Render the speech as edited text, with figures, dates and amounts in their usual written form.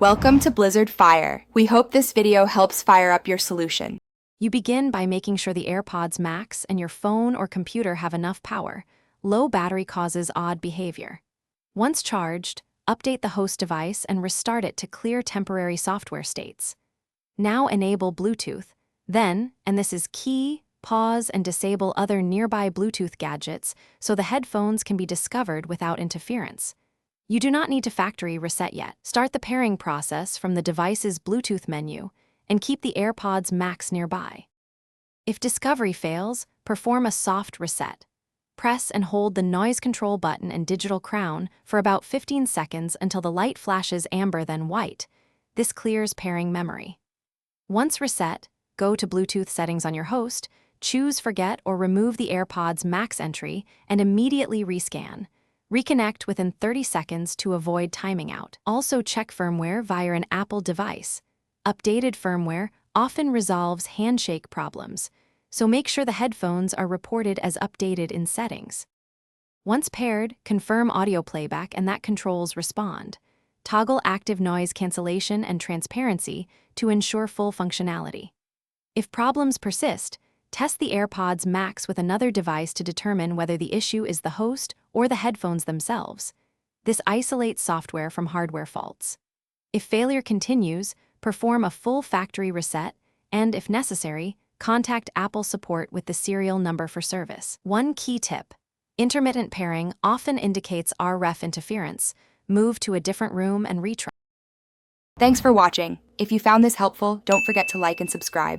Welcome to Blizzard Fire. We hope this video helps fire up your solution. You begin by making sure the AirPods Max and your phone or computer have enough power. Low battery causes odd behavior. Once charged, update the host device and restart it to clear temporary software states. Now enable Bluetooth. Then, and this is key, pause and disable other nearby Bluetooth gadgets so the headphones can be discovered without interference. You do not need to factory reset yet. Start the pairing process from the device's Bluetooth menu and keep the AirPods Max nearby. If discovery fails, perform a soft reset. Press and hold the noise control button and digital crown for about 15 seconds until the light flashes amber then white. This clears pairing memory. Once reset, go to Bluetooth settings on your host, choose Forget or remove the AirPods Max entry, and immediately rescan. Reconnect within 30 seconds to avoid timing out. Also check firmware via an Apple device. Updated firmware often resolves handshake problems, so make sure the headphones are reported as updated in settings. Once paired, confirm audio playback and that controls respond. Toggle active noise cancellation and transparency to ensure full functionality. If problems persist, test the AirPods Max with another device to determine whether the issue is the host or the headphones themselves. This isolates software from hardware faults. If failure continues, perform a full factory reset and, if necessary, contact Apple support with the serial number for service. One key tip: intermittent pairing often indicates RF interference. Move to a different room and retry. Thanks for watching. If you found this helpful, don't forget to like and subscribe.